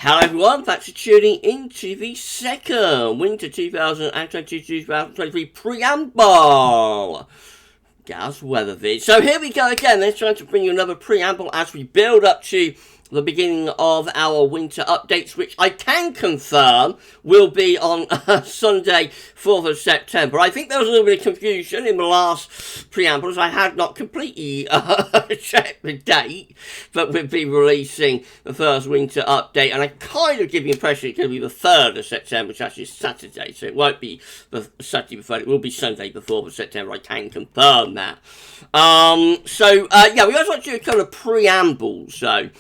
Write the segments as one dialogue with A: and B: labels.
A: Hello everyone, thanks for tuning into the second Winter 2022-2023 Preamble. GavsWeatherVids. So here we go again, let's try to bring you another preamble as we build up to the beginning of our winter updates, which I can confirm will be on Sunday, 4th of September. I think there was a little bit of confusion in the last preambles. I had not completely checked the date, but we'll be releasing the first winter update, and I kind of give the impression it's going to be the 3rd of September, which actually is Saturday, so it won't be the Saturday before, it will be Sunday the 4th of September. I can confirm that. Yeah, we always want to do a kind of preamble, so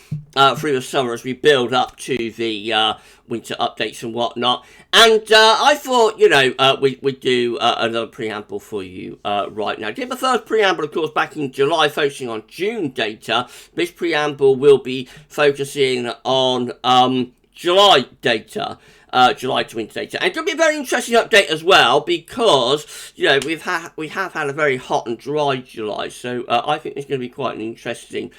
A: through the summer as we build up to the winter updates and whatnot. And I thought, you know, we'd do another preamble for you right now. I did the first preamble, of course, back in July, focusing on June data. This preamble will be focusing on July data. July to winter data, and it's going to be a very interesting update as well because, you know, we have had a very hot and dry July, so I think it's going to be quite an interesting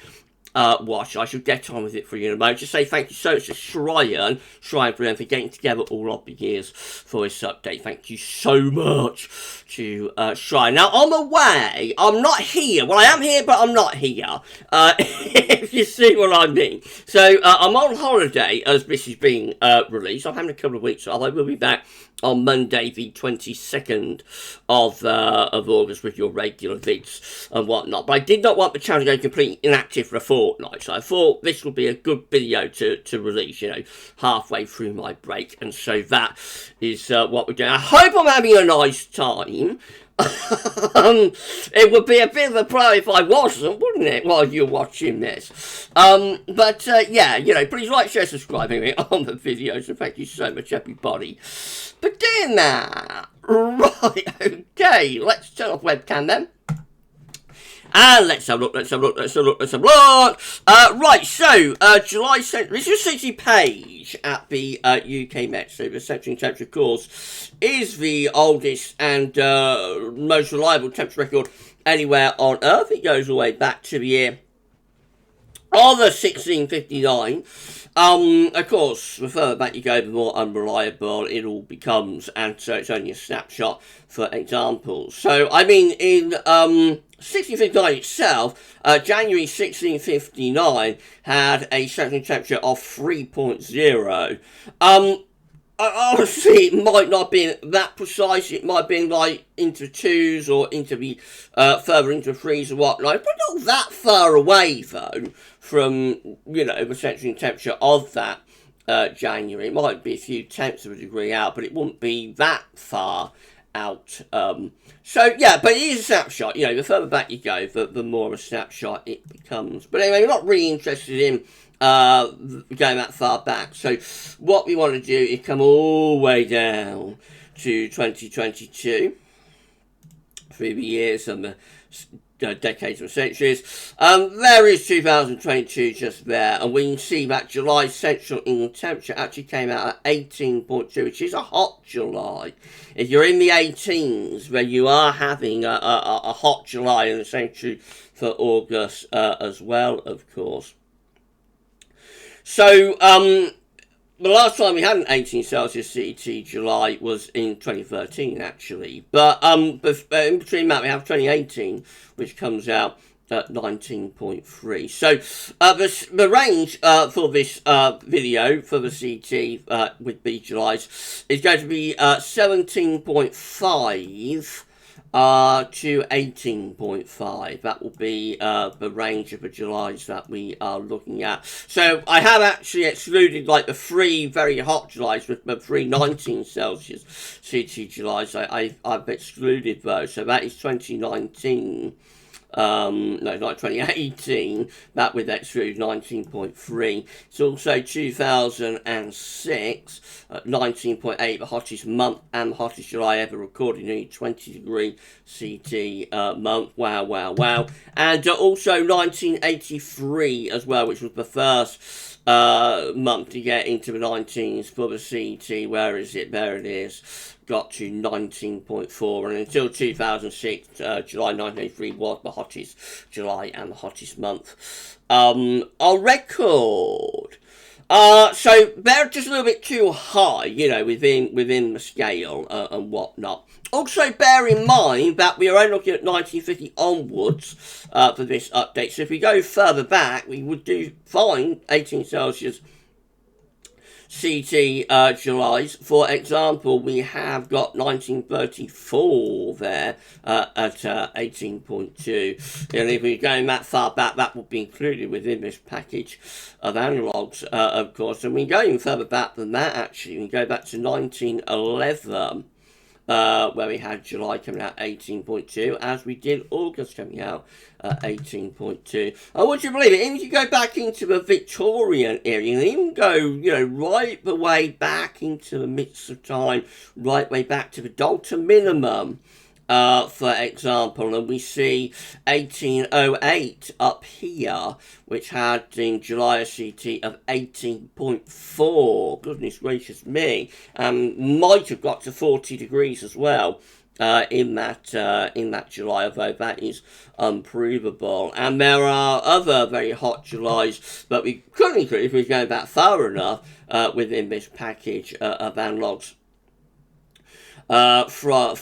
A: watch. I should get on with it for you in a moment. Just say thank you so much to Shrine for getting together all of the years for this update. Thank you so much to Shrine. Now, on the way, I'm not here. Well, I am here, but I'm not here. If you see what I mean. So, I'm on holiday as this is being released. I'm having a couple of weeks off. I will be back on Monday, the 22nd of August with your regular vids and whatnot. But I did not want the channel to go completely inactive for a fortnight, so I thought this would be a good video to release, you know, halfway through my break. And so that is what we're doing. I hope I'm having a nice time. It would be a bit of a pro if I wasn't, wouldn't it, while you're watching this? Yeah, you know, please like, share, subscribe anyway on the videos, and thank you so much, everybody, for doing that. Right, okay, let's turn off webcam then. And let's have a look. Right, so, July, this is a city page at the UK Met. So the central temperature, of course, is the oldest and most reliable temperature record anywhere on Earth. It goes all the way back to the year of 1659. Of course, the further back you go, the more unreliable it all becomes, and so it's only a snapshot for examples. So, I mean, in 1659 itself, January 1659 had a central temperature of 3.0. Honestly, it might not be that precise. It might have been like into 2s or into the further into 3s or whatnot, but not that far away though from, you know, the central temperature of that January. It might be a few tenths of a degree out, but it wouldn't be that far out. So yeah, but it is a snapshot. You know, the further back you go, the more of a snapshot it becomes. But anyway, we're not really interested in going that far back. So what we want to do is come all the way down to 2022 through the years and the decades and centuries. There is 2022 just there, and we can see that July Central England temperature actually came out at 18.2, which is a hot July. If you're in the 18s, where you are having a hot July, and the same true for August as well, of course. So, the last time we had an 18 Celsius CET July was in 2013, actually. But in between that, we have 2018, which comes out at 19.3. So, the range for this video, for the CET with B Julys, is going to be 17.5 to 18.5. That will be the range of the Julys that we are looking at. So I have actually excluded like the 3 very hot Julys with the 3 19 Celsius CT Julys. I've excluded those. So that is 2019. No, not 2018, that with exclude 19.3. It's also 2006, 19.8, the hottest month and the hottest July ever recorded, nearly 20-degree CT month. Wow, wow, wow. And also 1983 as well, which was the first month to get into the 19s for the CT. Where is it? There it is. Got to 19.4, and until 2006, July 1983 was the hottest July and the hottest month on record. So they're just a little bit too high, you know, within the scale and whatnot. Also, bear in mind that we are only looking at 1950 onwards for this update. So if we go further back, we would find 18 Celsius CT Julys. For example, we have got 1934 there at 18.2. And if we're going that far back, that would be included within this package of analogues, of course. And we go even further back than that, actually. We go back to 1911. Where we had July coming out 18.2, as we did August coming out 18.2. And would you believe it, even if you go back into the Victorian era, you can even go, you know, right the way back into the midst of time, right way back to the Dalton minimum, for example, and we see 1808 up here, which had in July a CT of 18.4. Goodness gracious me, might have got to 40 degrees as well in that July, although that is unprovable. And there are other very hot Julys, but we couldn't include if we go back far enough within this package of analogues. For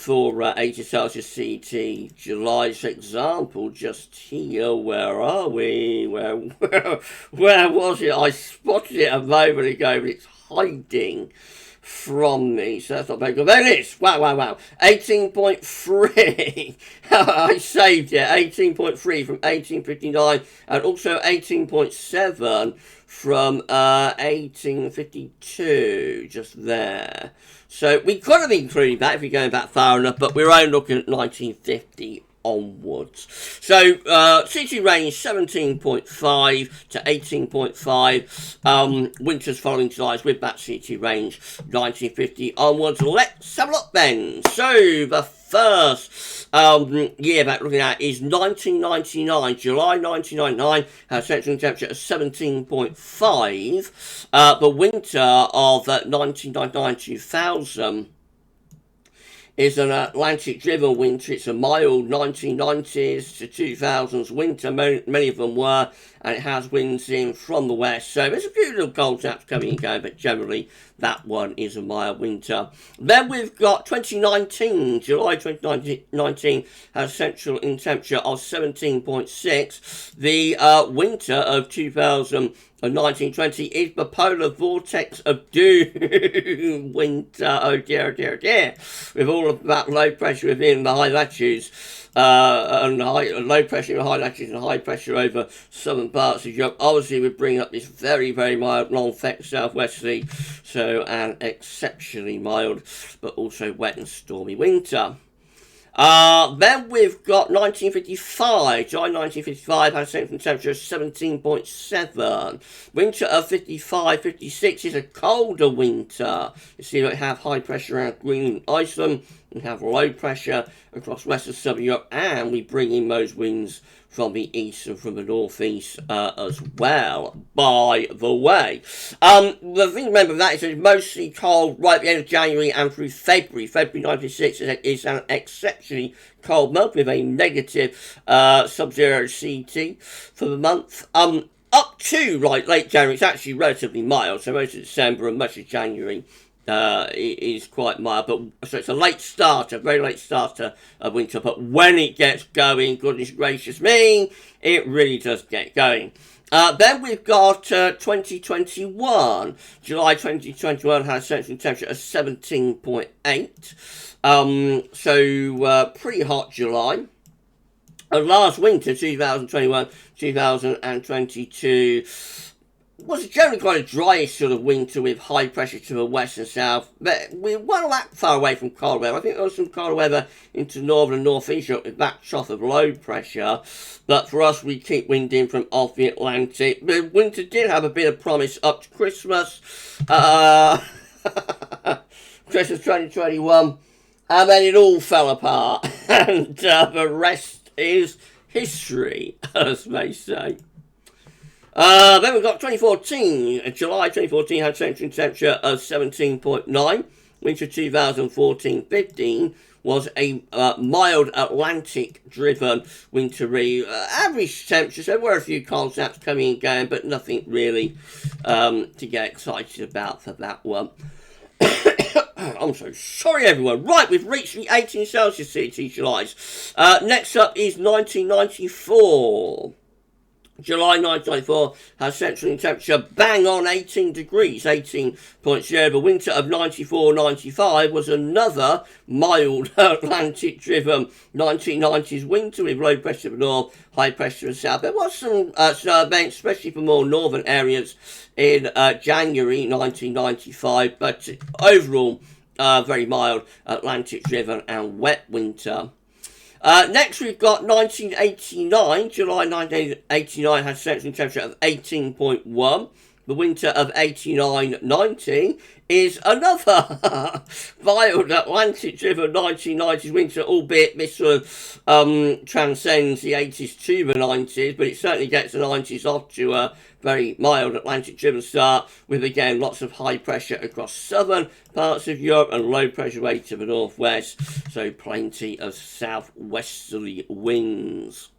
A: 80 Celsius CT July's example, just here, where are we? Where was it? I spotted it a moment ago, but it's hiding from me, so that's not very good. There it is. Wow. 18.3. I saved it. 18.3 from 1859, and also 18.7 from 1852, just there. So we could have included that if you're going back far enough, but we're only looking at 1950 onwards. So CT range 17.5 to 18.5. Winters following Julys with that CT range 1950 onwards. Let's have a look then. So the first year that we're looking at is 1999. July 1999 has central temperature of 17.5. The winter of 1999-2000 is an Atlantic-driven winter. It's a mild 1990s to 2000s winter. Many of them were, and it has winds in from the west. So there's a few little cold snaps coming and going, but generally that one is a mild winter. Then we've got 2019. July 2019 has central in temperature of 17.6. The winter of 2019-20 is the polar vortex of doom winter. Oh dear. With all of that low pressure within the high latitudes, and low pressure in the high latitudes and high pressure over southern parts of Europe, obviously would bring up this very, very mild non-effect southwesterly, so an exceptionally mild but also wet and stormy winter. Then we've got 1955. July 1955 has a central temperature of 17.7. Winter of 55-56 is a colder winter. You see that we have high pressure around Greenland and Iceland. We have low pressure across western southern Europe, and we bring in those winds from the east and from the northeast as well, by the way. The thing to remember that is it's mostly cold right at the end of January and through February. February 96 is an exceptionally cold month with a negative sub-zero CT for the month. Up to late January, it's actually relatively mild, so most of December and much of January is quite mild, but so it's a late starter, very late starter of winter, but when it gets going, goodness gracious me, it really does get going. Then we've got 2021. July 2021 has a central temperature of 17.8. So pretty hot July. And last winter, 2021-2022, was generally quite a driest sort of winter with high pressure to the west and south. But we weren't that far away from cold weather. I think there was some cold weather into northern and northeast Europe with that trough of low pressure. But for us, we keep wind in from off the Atlantic. The winter did have a bit of promise up to Christmas. Christmas 2021. And then it all fell apart. And the rest is history, as they say. Then we've got 2014. July 2014 had central temperature of 17.9. winter 2014-15 was a mild Atlantic-driven wintry average temperature. So there were a few cold snaps coming and going, but nothing really to get excited about for that one. I'm so sorry, everyone. Right, we've reached the 18 Celsius city Julys. Next up is 1994. July 1994 has central temperature bang on 18 degrees, 18.0. The winter of 94-95 was another mild Atlantic-driven 1990s winter with low pressure in the north, high pressure in the south. There was some snow events, especially for more northern areas in January 1995, but overall, very mild Atlantic-driven and wet winter. Next, we've got 1989. July 1989 had central temperature of 18.1. The winter of 89-90 is another mild Atlantic-driven 1990s winter, albeit this sort of transcends the 80s to the 90s, but it certainly gets the 90s off to a very mild Atlantic-driven start, with again lots of high pressure across southern parts of Europe and low pressure way to the northwest, so plenty of southwesterly winds.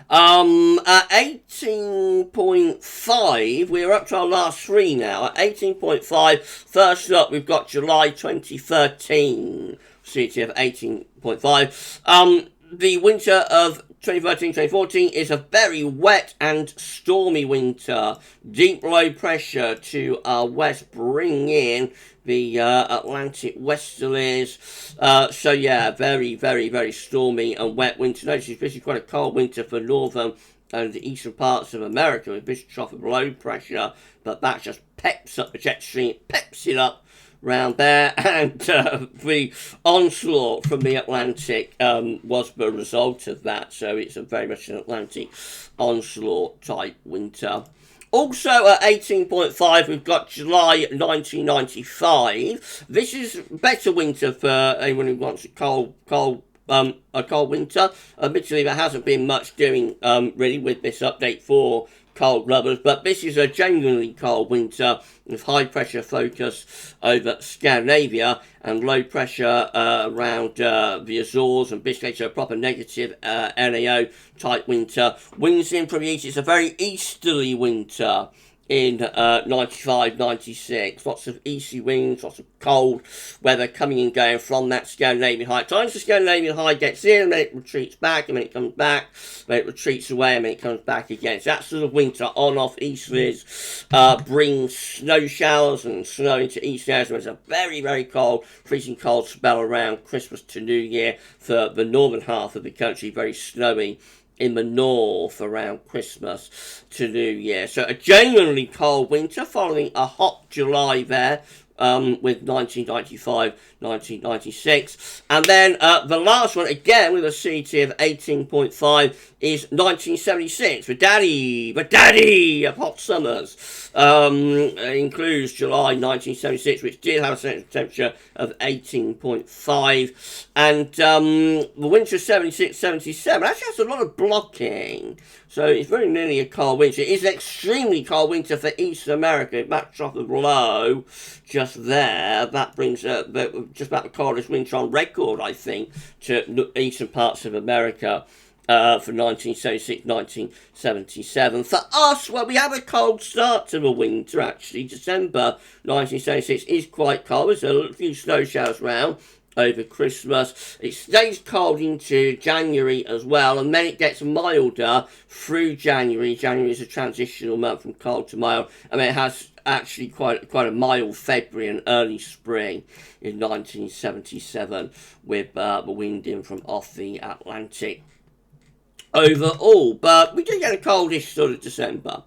A: At 18.5, we're up to our last three now. At 18.5, first up, we've got July 2013, city of 18.5. The winter of 2013-2014 is a very wet and stormy winter. Deep low pressure to our west, bring in the Atlantic westerlies. So yeah, very, very, very stormy and wet winter. Notice it's basically quite a cold winter for northern and the eastern parts of America with this trough of low pressure, but that just peps up the jet stream, peps it up round there, and the onslaught from the Atlantic was the result of that. So it's a very much an Atlantic onslaught type winter. Also at 18.5, we've got July 1995. This is better winter for anyone who wants a cold winter. Admittedly, there hasn't been much doing really with this update for cold lovers, but this is a genuinely cold winter with high pressure focus over Scandinavia and low pressure around the Azores and Biscay, so a proper negative NAO type winter. Winds in from the east. It's a very easterly winter in 95-96. Lots of easterly winds, lots of cold weather coming and going from that Scandinavian high. At times the Scandinavian high gets in, and then it retreats back, and then it comes back, then it retreats away, and then it comes back again. So that sort of winter on-off easterlies brings snow showers and snow into east areas. There's a very, very cold, freezing cold spell around Christmas to New Year for the northern half of the country, very snowy in the north around Christmas to New Year. So a genuinely cold winter following a hot July there with 1995-1996. And then the last one, again with a CT of 18.5, is 1976. The daddy of hot summers. Includes July 1976, which did have a central temperature of 18.5. And the winter of 76-77 actually has a lot of blocking. So it's very nearly a cold winter. It is an extremely cold winter for Eastern America. That trough of low just there, that brings just about the coldest winter on record, I think, to eastern parts of America for 1976-1977. For us, well, we have a cold start to the winter, actually. December 1976 is quite cold. There's a few snow showers around over Christmas. It stays cold into January as well, and then it gets milder through January. January is a transitional month from cold to mild. I mean, it has actually quite a mild February and early spring in 1977 with the wind in from off the Atlantic overall. But we do get a coldish sort of December.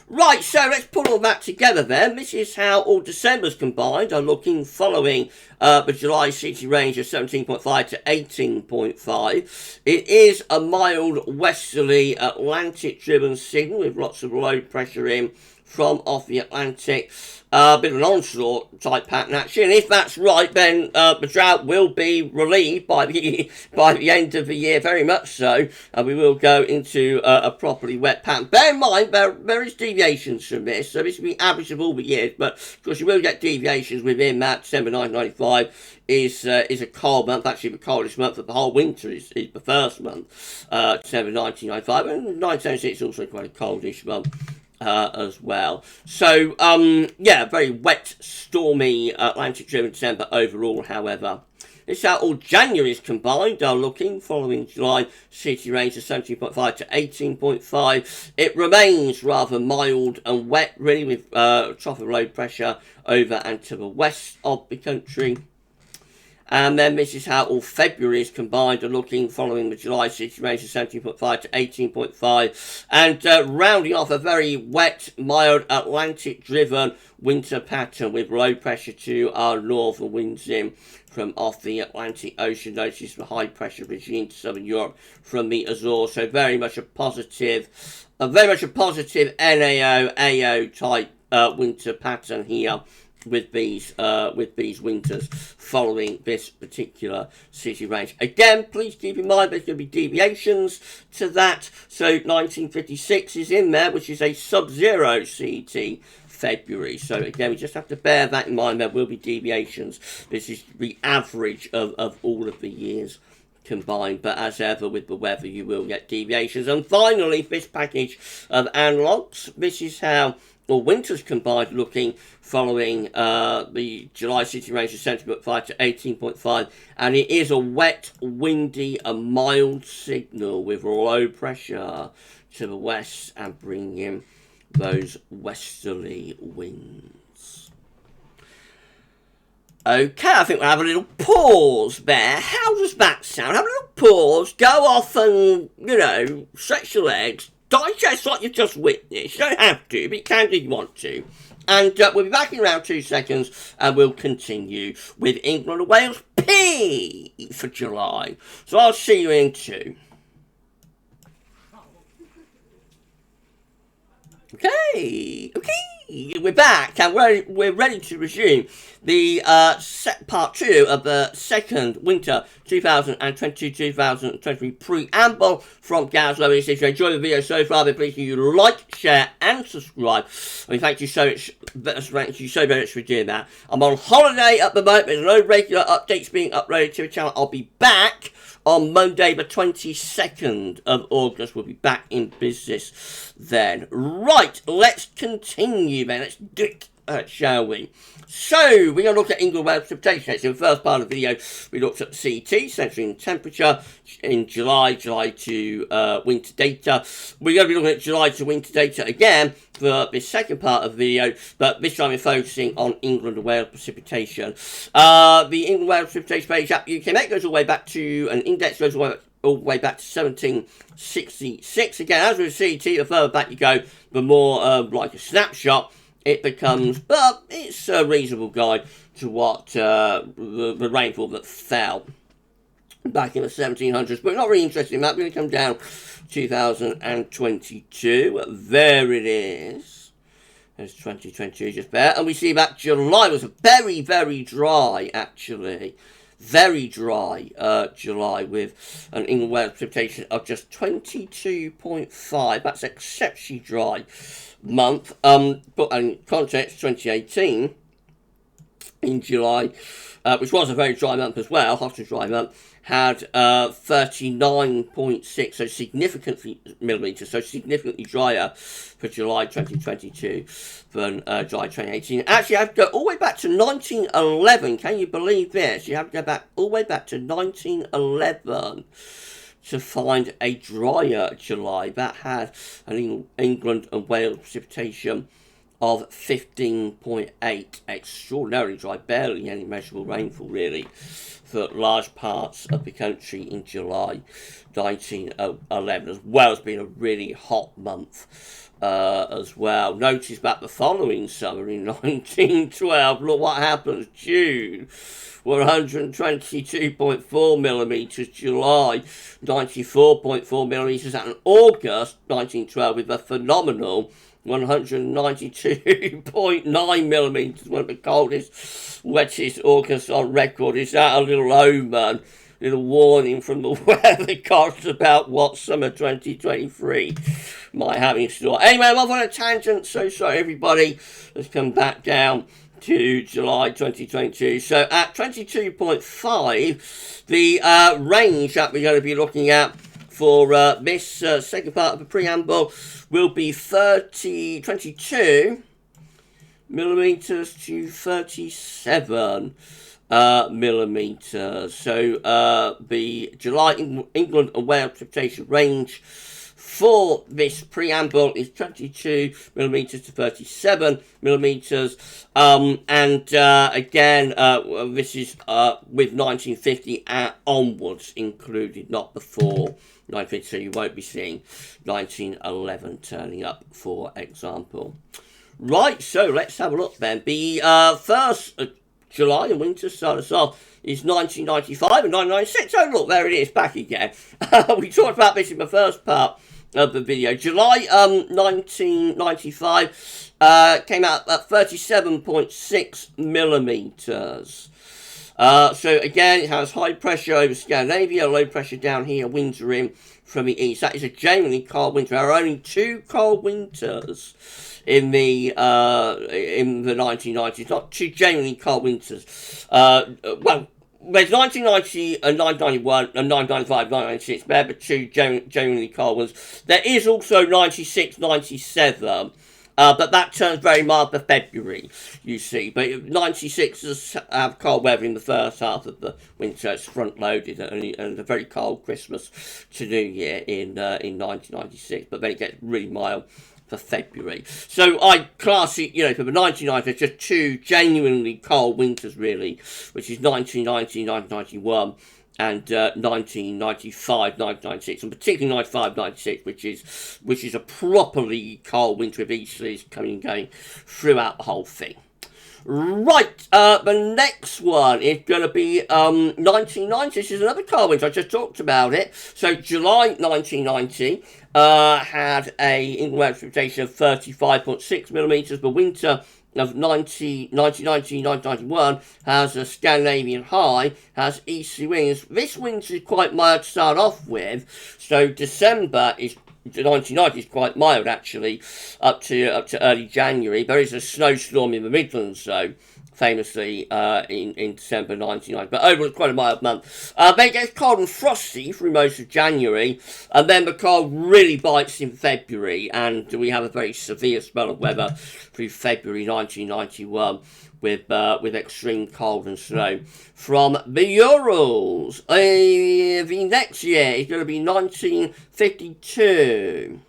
A: Right, so let's put all that together then. This is how all Decembers combined are looking following the July CT range of 17.5 to 18.5. It is a mild westerly Atlantic-driven signal with lots of low pressure in from off the Atlantic. A bit of an onslaught type pattern actually, and if that's right, then the drought will be relieved by the end of the year, very much so, and we will go into a properly wet pattern. Bear in mind there is deviations from this, so this will be average of all the years, but of course you will get deviations within that. December 1995 is a cold month, actually the coldest month of the whole winter is the first month, December 1995, and 1976 is also quite a coldish month. As well. So, yeah, very wet, stormy Atlantic-driven December overall, however. This is how all January's combined are looking, following July city range of 17.5 to 18.5. It remains rather mild and wet, really, with trough of low pressure over and to the west of the country. And then this is how all February's combined are looking, following the July city range of 17.5 to 18.5. And rounding off a very wet, mild, Atlantic-driven winter pattern with low pressure to our northern winds in from off the Atlantic Ocean. Notice the high pressure regime to southern Europe from the Azores. So very much a positive NAO, AO type winter pattern here. With these winters following this particular city range. Again, please keep in mind there's going to be deviations to that. So 1956 is in there, which is a sub-zero CET February. So again, we just have to bear that in mind. There will be deviations. This is the average of all of the years combined, but as ever with the weather, you will get deviations. And finally, this package of analogues. This is how all winters combined looking, following the July city range of 17.5 to 18.5, and it is a wet, windy, and mild signal with low pressure to the west and bringing in those westerly winds. Okay, I think we'll have a little pause there. How does that sound? Have a little pause, go off and, stretch your legs, digest what you've just witnessed. You don't have to, but you can if you want to. And we'll be back in around 2 seconds, and we'll continue with England and Wales P for July. So I'll see you in 2. Okay, we're back, and we're ready to resume the part 2 of the second winter 2022-2023 preamble from GavsWeatherVids. If you enjoy the video so far, then please you like, share, and subscribe. I mean, thank you so much. Thank you so very much for doing that. I'm on holiday at the moment. There's no regular updates being uploaded to the channel. I'll be back on Monday, the 22nd of August. We'll be back in business then. Right, let's continue then. Let's do it, shall we? So, we're going to look at England weather precipitation. So, in the first part of the video, we looked at CT, centering in temperature, in July to winter data. We're going to be looking at July to winter data again for the second part of the video, but this time we're focusing on England and Wales precipitation. The England Wales precipitation page at UK goes all the way back to, an index goes all the way back to 1766. Again, as with CT, the further back you go, the more like a snapshot it becomes, but it's a reasonable guide to what the rainfall that fell back in the 1700s. But we're not really interested in that. We're going to come down 2022. There it is. There's 2022 just there. And we see that July was very, very dry, actually. Very dry July with an England Wales precipitation of just 22.5. That's exceptionally dry month. But in context, 2018 in July, which was a very dry month as well, hot and dry month, had 39.6, so significantly millimetres, so significantly drier for July 2022 than July 2018. Actually, I have to go all the way back to 1911. Can you believe this? You have to go back all the way back to 1911 to find a drier July that had an England and Wales precipitation of 15.8. Extraordinarily dry, barely any measurable rainfall really for large parts of the country in July 1911, as well as being a really hot month as well. Notice that the following summer in 1912, look what happens. June, 122.4 millimetres. July, 94.4 millimetres. And August 1912 with a phenomenal 192.9 millimeters, one of the coldest, wettest August on record. Is that a little omen, little warning from the weather gods about what summer 2023 might have in store? Anyway, I'm off on a tangent, so sorry everybody. Let's come back down to July 2022. So at 22.5, the range that we're going to be looking at for this second part of the preamble will be 22 millimeters to 37 millimeters. So the July England and Wales precipitation range for this preamble is 22 millimeters to 37 millimeters. Again, this is with 1950 onwards included, not before 1950, so you won't be seeing 1911 turning up, for example. Right, so let's have a look then. The first July and winter start us off is 1995 and 1996. Oh look, there it is, back again. We talked about this in the first part of the video. July 1995 came out at 37.6 millimeters. So again, it has high pressure over Scandinavia, low pressure down here, winds are in from the east. That is a genuinely cold winter. There are only 2 cold winters in the 1990s, not 2 genuinely cold winters. Well, there's 1990 and 1991 and 1995, 1996. They're the 2 genuinely cold ones. There is also 96, 97. But that turns very mild for February, you see. But 96s have cold weather in the first half of the winter. It's front-loaded and a very cold Christmas to New Year in 1996. But then it gets really mild for February. So I class it, for the 1990s, just 2 genuinely cold winters, really, which is 1990, 1991. And 1995, 1996, and particularly 95, 96, which is a properly cold winter with easterlies coming and going throughout the whole thing. Right, the next one is going to be 1990. This is another cold winter. I just talked about it. So July 1990 had a England precipitation of 35.6 millimeters. The winter of 1990-1991 has a Scandinavian high, has easterly winds. This winter is quite mild to start off with, so December is 1990 is quite mild actually, up to early January. There is a snowstorm in the Midlands though, famously in December 1990, but overall it's quite a mild month. Then it gets cold and frosty through most of January, and then the cold really bites in February, and we have a very severe spell of weather through February 1991 with extreme cold and snow from the Urals. The next year is going to be 1952.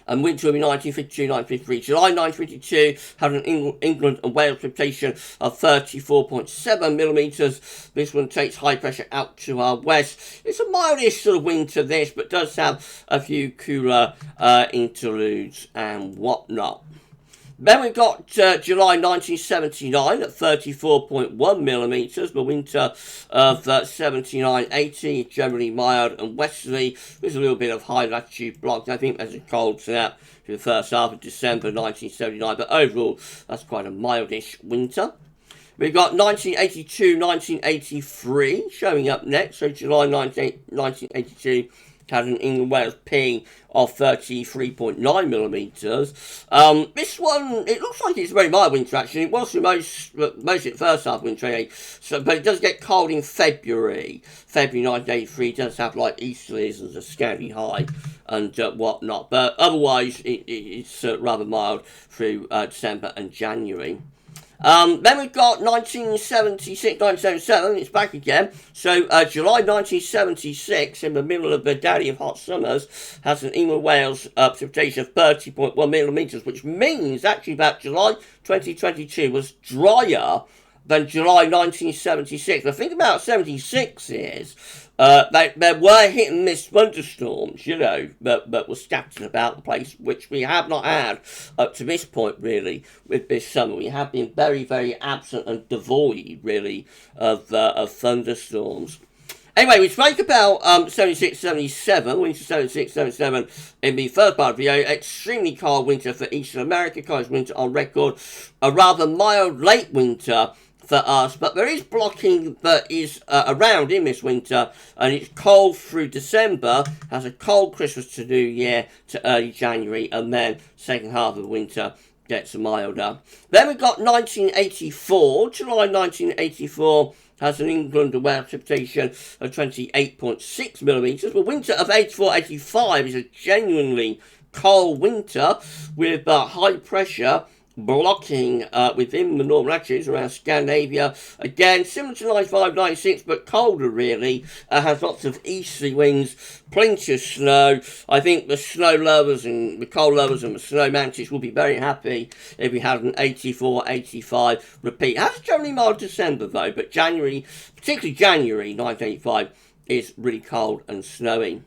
A: And winter will be 1952, 1953. July 1952 had an England and Wales precipitation of 34.7 millimeters. This one takes high pressure out to our west. It's a mildish sort of winter, this, but does have a few cooler interludes and whatnot. Then we've got July 1979 at 34.1 millimetres. The winter of 79-80, generally mild and westerly. There's a little bit of high latitude block. I think there's a cold snap for the first half of December 1979. But overall, that's quite a mildish winter. We've got 1982-1983 showing up next. So July 1982 had an England Wales P of 33.9 millimetres. This one, it looks like it's a very mild winter actually. It was for most of the first half of winter, but it does get cold in February. February 1983 does have like easterlies and a Scandi high and whatnot, but otherwise it's rather mild through December and January. Then we've got 1976, 1977, it's back again. So July 1976, in the middle of the daddy of hot summers, has an England Wales precipitation of 30.1 millimetres, which means actually that July 2022 was drier than July 1976. The thing about 76 is there were hit and miss thunderstorms, that were scattered about the place, which we have not had up to this point, really, with this summer. We have been very, very absent and devoid, really, of thunderstorms. Anyway, we spoke about 76, 77, winter 76, 77 in the first part of the video. Extremely cold winter for Eastern America, coldest winter on record. A rather mild late winter for us, but there is blocking that is around in this winter, and it's cold through December, has a cold Christmas to New Year to early January, and then second half of the winter gets milder. Then we've got 1984, July 1984, has an England and Wales precipitation of 28.6 millimetres. The winter of 84-85 is a genuinely cold winter with high pressure blocking within the northern latitudes around Scandinavia. Again, similar to 95-96, but colder really. Has lots of easterly winds, plenty of snow. I think the snow lovers and the cold lovers and the snow mantis will be very happy if we had an 84-85 repeat. It has a generally mild December though, but January, particularly January 1985, is really cold and snowy.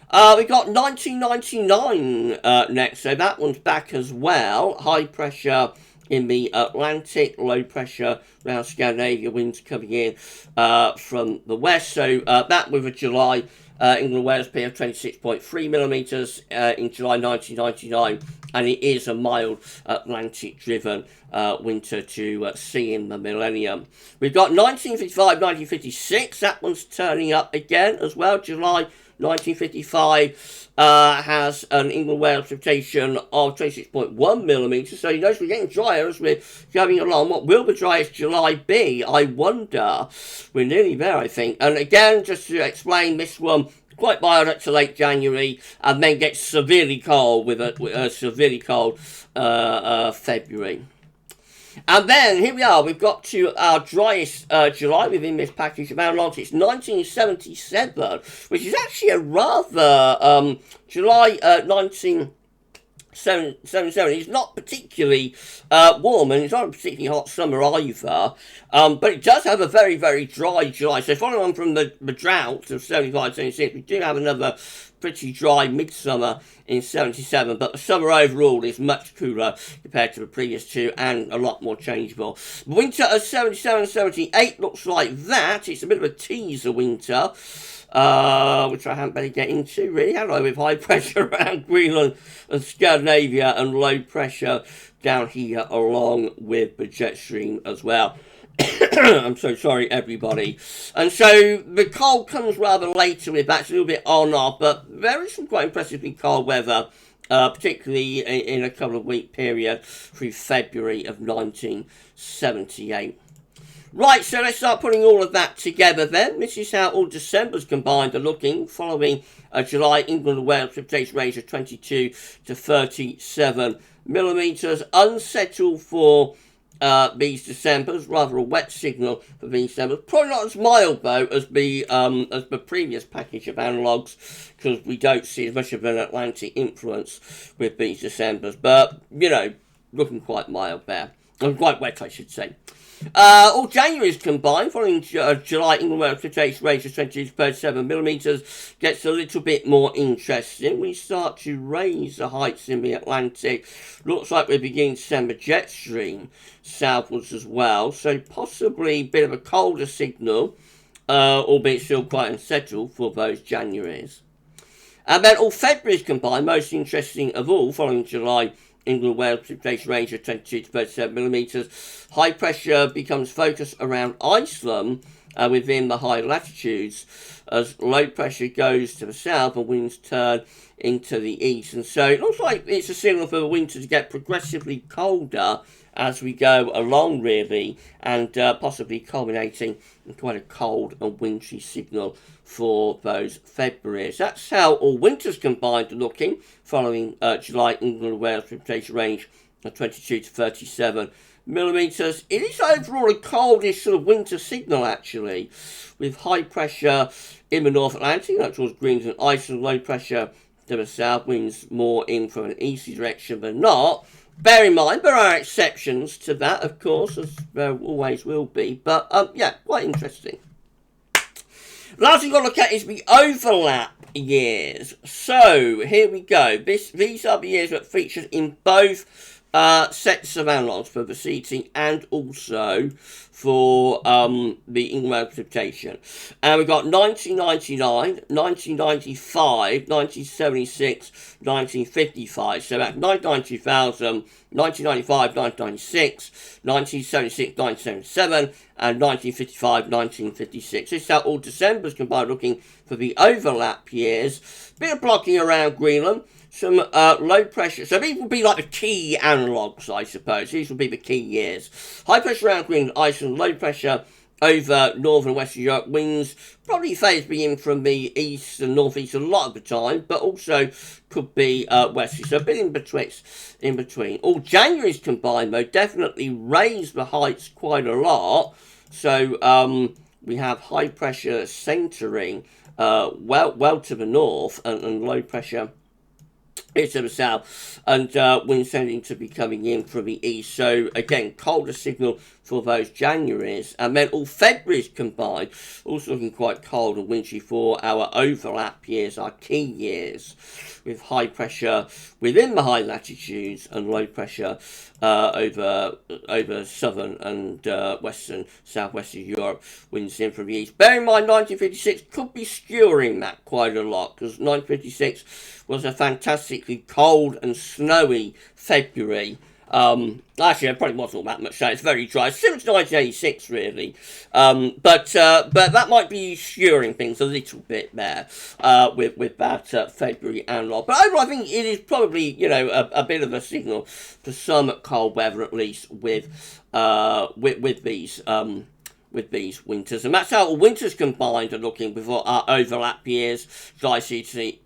A: We got 1999 next, so that one's back as well. High pressure in the Atlantic, low pressure around Scandinavia, winds coming in from the west. So that with a July England Wales P of 26.3 millimetres in July 1999, and it is a mild Atlantic driven winter to see in the millennium. We've got 1955-1956, that one's turning up again as well. July 1955 has an England-Wales precipitation of 26.1 millimetres. So you notice we're getting drier as we're going along. What will the driest July be? I wonder. We're nearly there, I think. And again, just to explain, this one quite mild up to late January, and then gets severely cold with a severely cold February. And then, here we are, we've got to our driest July within this package of analogs. It's 1977, which is actually a rather, July 1977 is not particularly warm, and it's not a particularly hot summer either, but it does have a very, very dry July. So following on from the drought of 75, 76, we do have another pretty dry midsummer in 77, but the summer overall is much cooler compared to the previous two and a lot more changeable. Winter of 77, 78 looks like that. It's a bit of a teaser winter, which I haven't better get into really, have I, with high pressure around Greenland and Scandinavia and low pressure down here along with the jet stream as well. I'm so sorry, everybody. And so the cold comes rather later with that. It's a little bit on off, but there is some quite impressively cold weather, particularly in a couple of week period through February of 1978. Right, so let's start putting all of that together then. This is how all Decembers combined are looking, following July England and Wales precipitation range of 22 to 37 millimetres. Unsettled for these Decembers, rather a wet signal for these Decembers. Probably not as mild though as the previous package of analogues, because we don't see as much of an Atlantic influence with these Decembers. But you know, looking quite mild there, and quite wet, I should say. All January's combined, following July England Wales precipitation range of 22 to 37 millimetres, gets a little bit more interesting. We start to raise the heights in the Atlantic. Looks like we're beginning to send the jet stream southwards as well, so possibly a bit of a colder signal, albeit still quite unsettled for those Januaries. And then all February's combined, most interesting of all, following July England Wales precipitation range of 22 to 37 millimetres. High pressure becomes focused around Iceland within the high latitudes as low pressure goes to the south and winds turn into the east. And so it looks like it's a signal for the winter to get progressively colder as we go along really, and possibly culminating in quite a cold and wintry signal for those Februaries. That's how all winters combined are looking, following July England Wales precipitation range of 22 to 37 millimetres. It is overall a coldish sort of winter signal actually, with high pressure in the North Atlantic, that towards Greenland and Iceland, low pressure to the south, winds more in from an easterly direction than not. Bear in mind, there are exceptions to that, of course, as there always will be, but yeah, quite interesting. Last thing we've got to look at is the overlap years. So, here we go. These are the years that featured in both sets of analogues for the CT and also for the England Precipitation. And we've got 1999, 1995, 1976, 1955. So that's 1990, 2000, 1995, 1996, 1976, 1977, and 1955, 1956. This is how all December's combined, looking for the overlap years. Bit of blocking around Greenland. Some low pressure. So these will be like the key analogues, I suppose. These will be the key years. High pressure around Greenland, Iceland. Low pressure over northern and western Europe. Winds probably favourably in from the east and northeast a lot of the time, but also could be westerly. So a bit in between. All January's combined, though, definitely raised the heights quite a lot. So we have high pressure centering well to the north and low pressure to the south, and winds tending to be coming in from the east. So again, colder signal for those Januaries, and then all February's combined, also looking quite cold and wintry for our overlap years, our key years, with high pressure within the high latitudes and low pressure over southern and western, southwestern Europe, winds in from the east. Bear in mind, 1956 could be skewering that quite a lot, because 1956 was a fantastically cold and snowy February. Actually, it probably wasn't all that much so. It's very dry. Similar to 1986, really. But that might be skewering things a little bit there with that February analog. But overall, I think it is probably, you know, a bit of a signal for some cold weather, at least with these winters. And that's how all winters combined are looking before our overlap years, July CT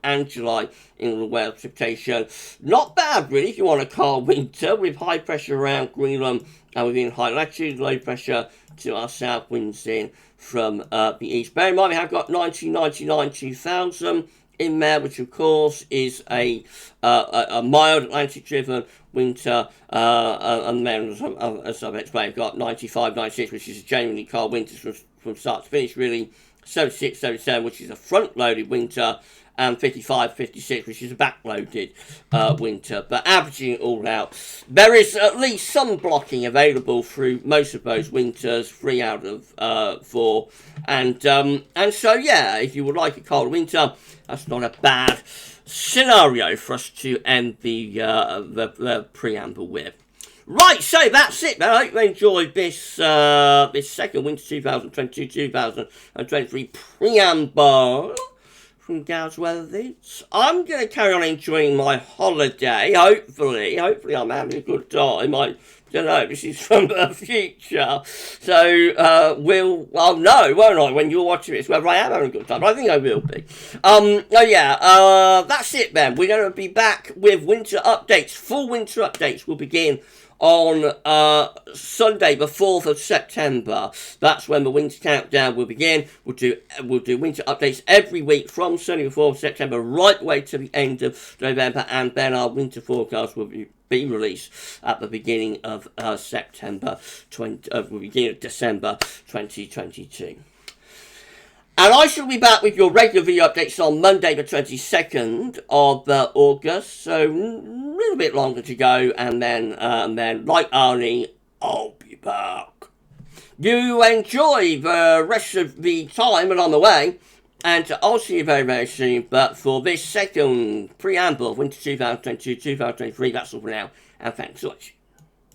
A: and July England Wales Precipitation. Not bad, really, if you want a cold winter, with high pressure around Greenland and within high latitude, low pressure to our south, winds in from the east. Bear in mind, we have got 1999, 2000 in there, which of course is a mild Atlantic-driven winter, and then, as I've explained, we've got 95, 96, which is a genuinely cold winter from start to finish, really. 76, 77, which is a front-loaded winter, and 55, 56, which is a back-loaded winter. But averaging it all out, there is at least some blocking available through most of those winters, 3 out of 4. And so, yeah, if you would like a cold winter, that's not a bad scenario for us to end the preamble with. Right, so that's it, man. I hope you enjoyed this second winter 2022-2023 preamble from GavsWeatherVids. I'm going to carry on enjoying my holiday, hopefully I'm having a good time. I don't know, this is from the future, so I'll know, won't I, when you're watching this, whether I am having a good time, but I think I will be. That's it then. We're going to be back with winter updates. Full winter updates will begin on Sunday, the 4th of September. That's when the winter countdown will begin. We'll do winter updates every week from Sunday, the 4th of September, right the way to the end of November, and then our winter forecast will be released at the beginning of beginning of December 2022. And I shall be back with your regular video updates on Monday the 22nd of August, so a little bit longer to go, and then like Arnie, I'll be back. You enjoy the rest of the time and on the way, and I'll see you very, very soon. But for this second preamble of winter 2022-2023, that's all for now, and thanks so much.